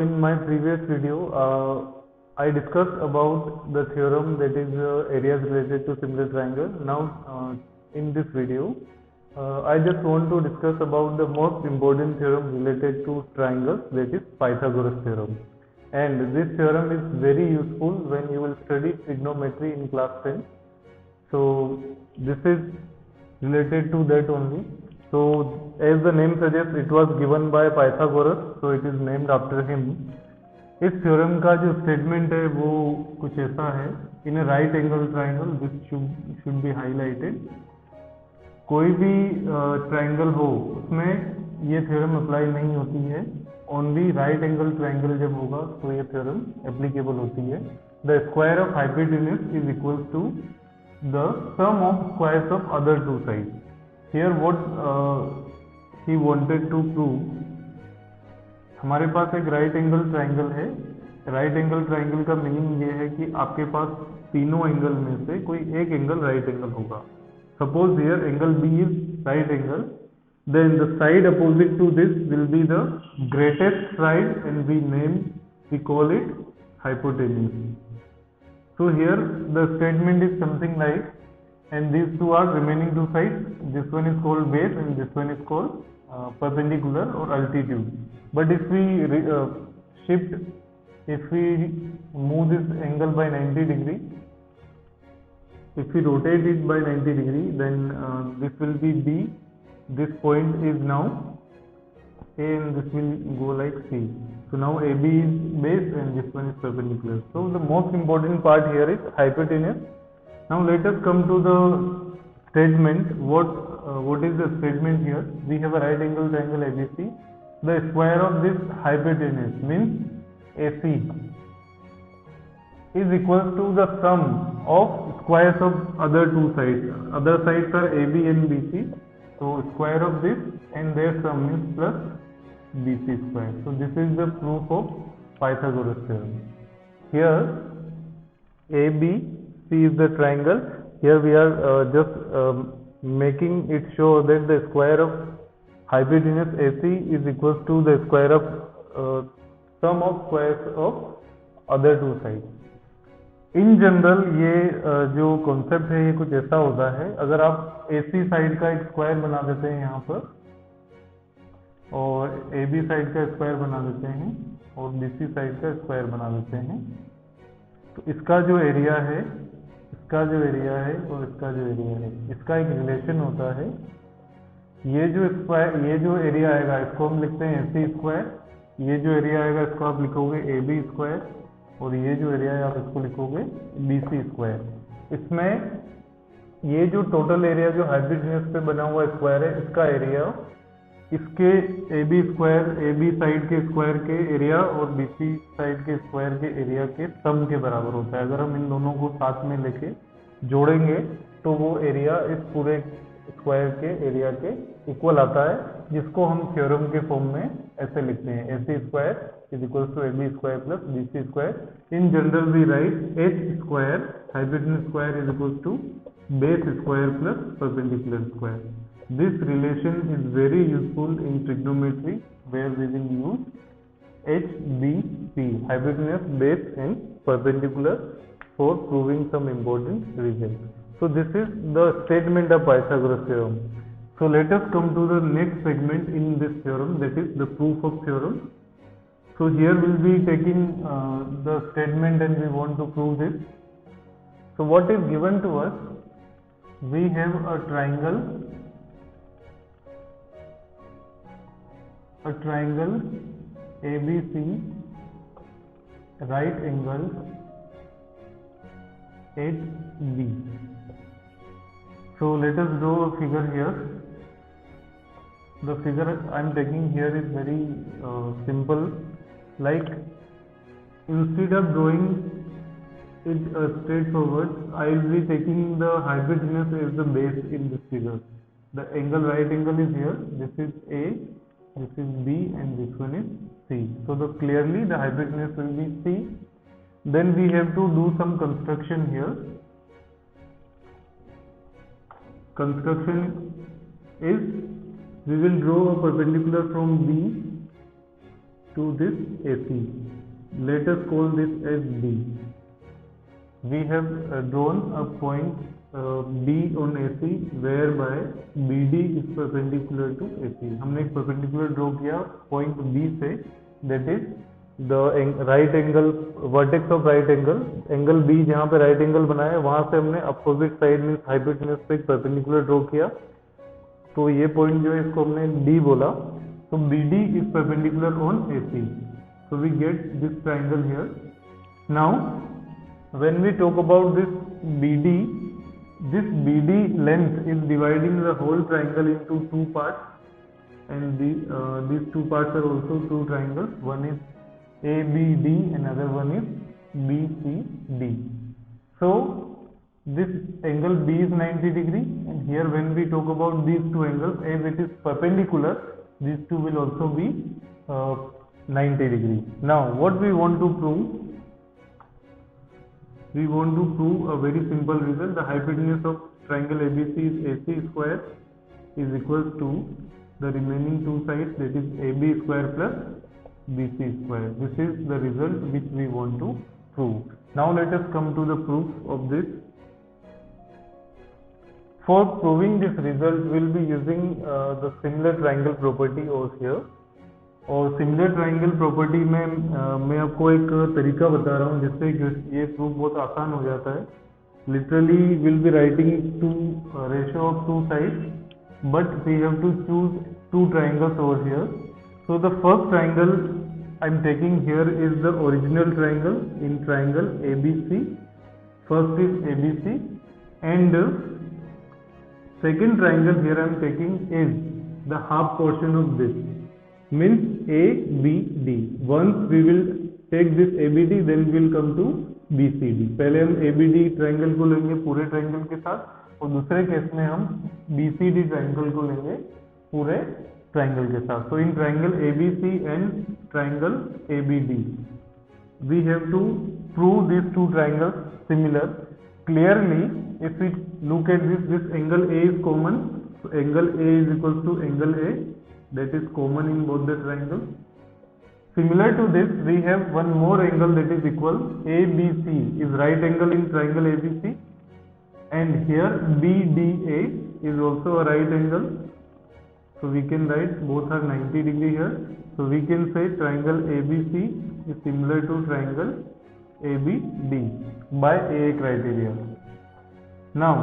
In my previous video, I discussed about the theorem that is areas related to similar triangle. Now, in this video, I just want to discuss about the most important theorem related to triangles, that is Pythagoras theorem. And this theorem is very useful when you will study trigonometry in class 10. So this is related to that only. So as the name suggests, it was given by Pythagoras, so it is named after him. इस theorem का जो statement है वो कुछ ऐसा है, in a right angle triangle this should be highlighted. कोई भी ट्राइंगल हो उसमें ये थ्योरम अप्लाई नहीं होती है, ओनली राइट एंगल ट्राइंगल जब होगा तो ये थ्योरम एप्लीकेबल होती है. The square of hypotenuse is equal to the sum of squares of other two sides. Here what he wanted to prove, हमारे पास एक राइट एंगल ट्राइंगल है. राइट एंगल ट्राइंगल का मीनिंग ये है कि आपके पास तीनों एंगल में से कोई एक एंगल राइट एंगल होगा. Suppose here angle B is right angle, then the side opposite to this will be the greatest side and we call it hypotenuse. So here the statement is something like, and these two are remaining two sides, this one is called base and this one is called perpendicular or altitude. But if we move this angle by 90 degree, if we rotate it by 90 degree, then this will be B. This point is now A and this will go like C. So now AB is base and this one is perpendicular. So the most important part here is hypotenuse. Now let us come to the statement. What is the statement here? We have a right angle triangle ABC. The square of this hypotenuse means AC is equal to the sum of squares of other two sides. Other sides are AB and BC. So square of this and their sum is plus BC square. So this is the proof of Pythagoras theorem. Here ABC is the triangle. Here we are just making it show that the square of hypotenuse AC is equal to the square of sum of squares of other two sides. In general ये जो concept है ये कुछ ऐसा होता है, अगर आप AC साइड का एक स्क्वायर बना देते हैं यहाँ पर और AB साइड का स्क्वायर बना देते हैं और BC साइड का स्क्वायर बना देते हैं, तो इसका जो एरिया है, इसका जो एरिया है और इसका जो एरिया है, इसका एक रिलेशन होता है. ये जो एरिया आएगा इसको हम लिखते हैं AC स्क्वायर, ये जो एरिया आएगा इसको आप लिखोगे AB स्क्वायर और ये जो एरिया है आप इसको लिखोगे BC स्क्वायर. इसमें ये जो टोटल एरिया जो हाइपोटेन्यूज पे बना हुआ स्क्वायर है, इसका एरिया इसके AB स्क्वायर, AB साइड के स्क्वायर के एरिया और BC साइड के स्क्वायर के एरिया के सम के बराबर होता है. अगर हम इन दोनों को साथ में लेके जोड़ेंगे तो वो एरिया इस पूरे स्क्वायर के एरिया के इक्वल आता है, जिसको हम थ्योरम के फॉर्म में ऐसे लिखते हैं, AC square is equal to AB square plus BC square. In general we write H square, hypotenuse square is equal to base square plus perpendicular square. This relation is very useful in trigonometry where we will use HBP, hypotenuse, base and perpendicular, for proving some important results. So this is the statement of Pythagoras theorem. So let us come to the next segment in this theorem, that is the proof of theorem. So here we will be taking the statement and we want to prove this. So what is given to us? We have a triangle ABC, right angle at B. So let us draw a figure here. The figure I am taking here is very simple. Like, instead of drawing it straightforward, I will be taking the hypotenuse as the base in this figure. The angle, right angle is here. This is A, this is B, and this one is C. So clearly the hypotenuse will be C. Then we have to do some construction here. Construction is, we will draw a perpendicular from B to this AC. Let us call this as B. We have drawn a point B on AC whereby BD is perpendicular to AC. हमने एक perpendicular draw किया point B से, that is the right angle vertex of right angle B जहाँ पे right angle बनाया वहाँ से हमने opposite side मीन्स hypotenuse पे एक perpendicular draw किया. तो ये पॉइंट जो है इसको हमने D बोला. तो BD is perpendicular on AC. So we get this triangle here. Now when we talk about this BD length is dividing the whole triangle into two parts, and these two parts are also two triangles. One is ABD, another one is BCD. So this angle B is 90 degree, and here when we talk about these two angles, as it is perpendicular, these two will also be 90 degree. Now what we want to prove? We want to prove a very simple result. The hypotenuse of triangle ABC is AC square is equals to the remaining two sides, that is AB square plus BC square. This is the result which we want to prove. Now let us come to the proof of this. For proving this result, we will be using the similar triangle property over here. और similar triangle property में मैं आपको एक तरीका बता रहा हूँ जिससे ये प्रूफ बहुत आसान हो जाता है. Literally will be writing to ratio of two sides, but we have to choose two triangles over here. So the first triangle I am taking here is the original triangle in triangle ABC. First is ABC and second triangle here I am taking is the half portion of this, means ABD. Once we will take this ABD, then we will come to BCD. पहले हम ABD triangle को लेंगे पूरे triangle के साथ, और दूसरे case में हम BCD ट्राइंगल को लेंगे पूरे ट्राइंगल के साथ. So in triangle ABC and triangle ABD, we have to prove these two triangles similar. Clearly, if we look at this angle A is common. So angle A is equals to angle A. That is common in both the triangles. Similar to this, we have one more angle that is equal. ABC is right angle in triangle ABC, and here BDA is also a right angle. So we can write both are 90 degree here. So we can say triangle ABC is similar to triangle ABD by AA criteria. Now,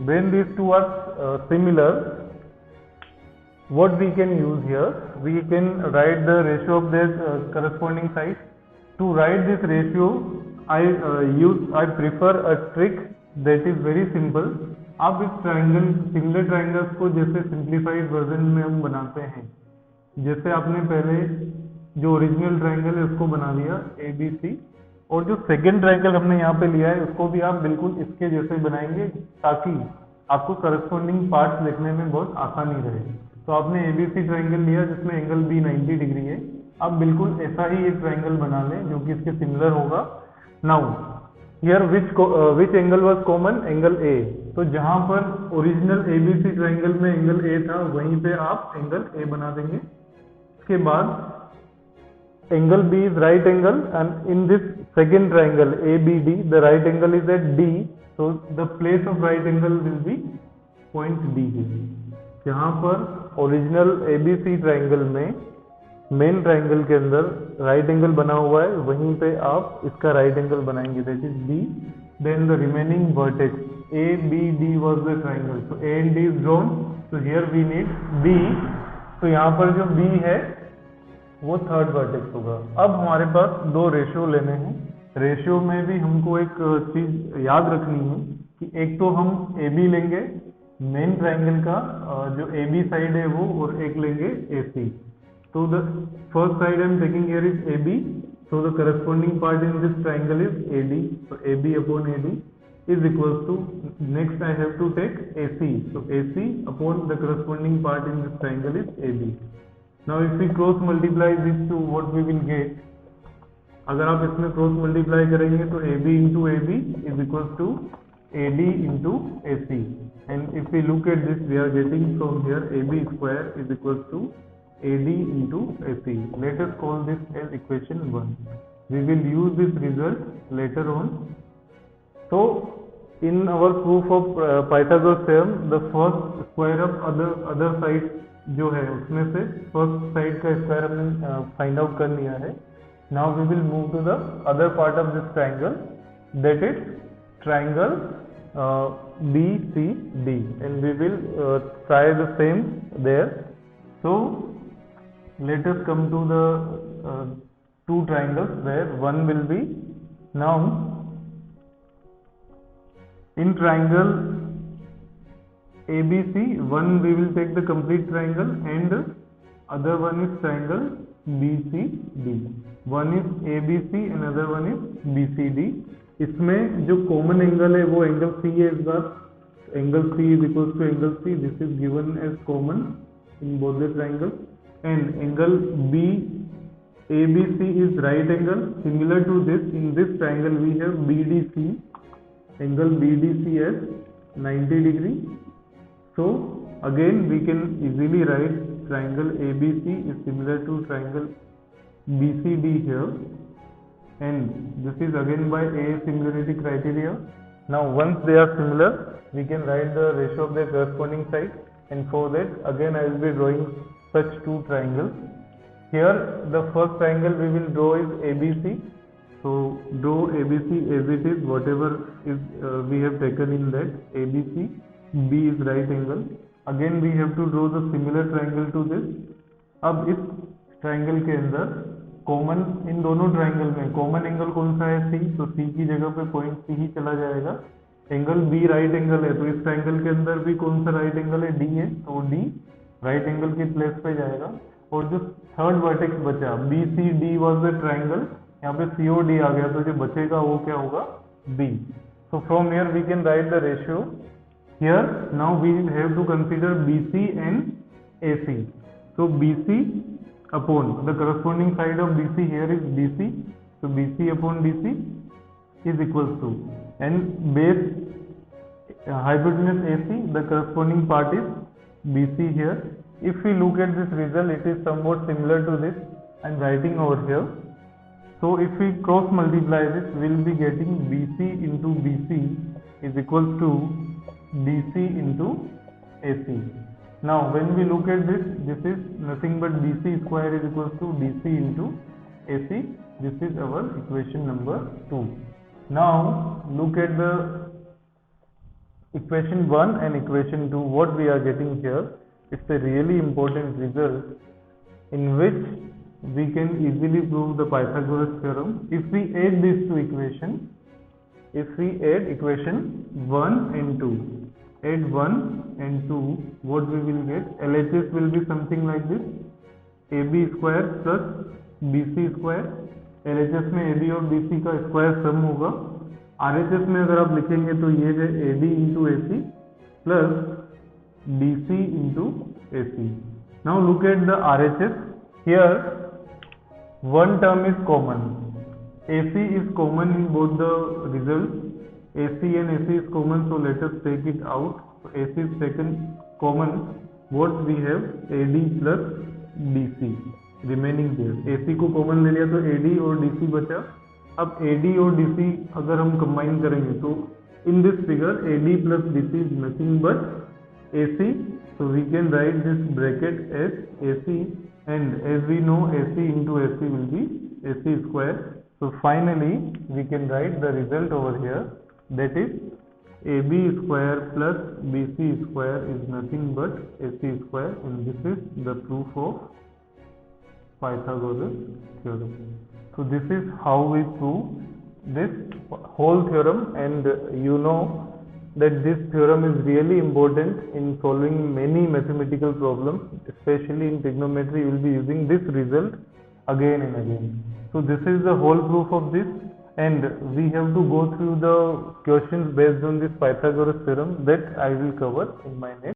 when these two are similar, what we can use here, we can write the ratio of their corresponding sides. To write this ratio, I prefer a trick that is very simple. आप इस triangle similar triangles को जैसे simplified version में हम बनाते हैं, जैसे आपने पहले जो ओरिजिनल ट्राइंगल है उसको बना लिया ABC, और जो सेकेंड ट्राइंगल हमने यहाँ पे लिया है उसको भी आप बिल्कुल इसके जैसे बनाएंगे ताकि आपको करस्पॉन्डिंग पार्ट्स लिखने में बहुत आसानी रहे. तो आपने ABC ट्राइंगल लिया जिसमें एंगल B 90 डिग्री है. आप बिल्कुल ऐसा ही एक ट्राइंगल बना लें जो कि इसके सिमिलर होगा. Now here which angle was common? Angle A. तो जहां पर ओरिजिनल ABC ट्राइंगल में एंगल A था वहीं पे आप एंगल A बना देंगे. इसके बाद angle B is right angle, and in this second triangle ABD the right angle is at D, so the place of right angle will be point D here. जहाँ पर ओरिजिनल ABC ट्राइंगल में main triangle के अंदर right angle बना हुआ है वहीं पे आप इसका राइट एंगल बनाएंगे, that is B. Then the remaining vertex ABD was the triangle, so A and D is drawn, so here we need B. तो यहाँ पर जो B है वो थर्ड वर्टेक्स होगा. अब हमारे पास दो रेशियो लेने हैं. रेशियो में भी हमको एक चीज याद रखनी है कि एक तो हम AB लेंगे मेन ट्राइंगल का जो AB साइड है वो, और एक लेंगे AC. तो the first side I am taking here is AB, so the corresponding part in this triangle is AD, so AB upon AD is equals to, next I have to take AC, so AC upon the corresponding part in this triangle is AB. Now if we cross multiply these two, what we will get? अगर आप इसमें cross multiply करेंगे तो AB into AB is equals to AD into AC, and if we look at this we are getting from here AB square is equals to AD into AC. Let us call this as equation 1. We will use this result later on. So in our proof of Pythagoras theorem, the first square of other side जो है उसमें से first side का square हमने find out कर लिया है. Now we will move to the other part of this triangle, that is triangle BCD, and we will try the same there. So let us come to the two triangles where one will be now in triangle ABC. One we will take the complete triangle and other one is triangle BCD. One is ABC and other one is BCD. इसमें जो common angle है वो angle C है. इस बार angle C is equals to angle C. This is given as common in both the triangles. And angle ABC is right angle. Similar to this, in this triangle we have BDC. Angle BDC as 90 degree. So again we can easily write triangle ABC is similar to triangle BCD here, and this is again by A similarity criteria. Now once they are similar, we can write the ratio of their corresponding sides, and for that again I will be drawing such two triangles. Here the first triangle we will draw is ABC. So draw ABC as it is, whatever is we have taken in that ABC. B is right angle. Again we have to draw the similar triangle to this. अब इस triangle के अंदर common, इन दोनों triangle में common angle कौन सा है? C. तो C की जगह पे पॉइंट C ही चला जाएगा. एंगल B राइट एंगल है, तो इस ट्राइंगल के अंदर भी कौन सा राइट एंगल है? D है, तो D राइट एंगल की प्लेस पे जाएगा. और जो थर्ड वर्टेक्स बचा BCD वाज द ट्राइंगल, यहाँ पे COD आ गया, तो जो बचेगा वो क्या होगा? B. So from here we can write the ratio. Here now we have to consider BC and AC. So BC upon the corresponding side of BC here is BC. So BC upon DC is equals to, and base hypotenuse AC, the corresponding part is BC here. If we look at this result, it is somewhat similar to this I am writing over here. So if we cross multiply this, we will be getting BC into BC is equals to DC into AC. Now when we look at this, this is nothing but BC square is equals to DC into AC. This is our equation number 2. Now look at the equation 1 and equation 2. What we are getting here, it's a really important result in which we can easily prove the Pythagoras theorem. If we add these two equations, if we add equation 1 and 2, add 1 and 2, what we will get? LHS will be something like this: AB square plus BC square. LHS में AB और BC का square सम होगा. RHS में अगर आप लिखेंगे तो ये है AD into AC plus BC into AC. Now look at the RHS. Here one term is common. AC is common in both the results. AC and AC is common, so let us take it out. So AC is taken common. What we have? AD plus DC remaining there. AC को common ले लिया तो AD और DC बचा. अब AD और DC अगर हम combine करेंगे तो in this figure AD plus DC is nothing but AC. So we can write this bracket as AC, and as we know AC into AC will be AC square. So finally we can write the result over here, that is AB square plus BC square is nothing but AC square, and this is the proof of Pythagoras theorem. So this is how we prove this whole theorem, and you know that this theorem is really important in solving many mathematical problems, especially in trigonometry. You will be using this result again and again. So this is the whole proof of this, and we have to go through the questions based on this Pythagoras theorem that I will cover in my next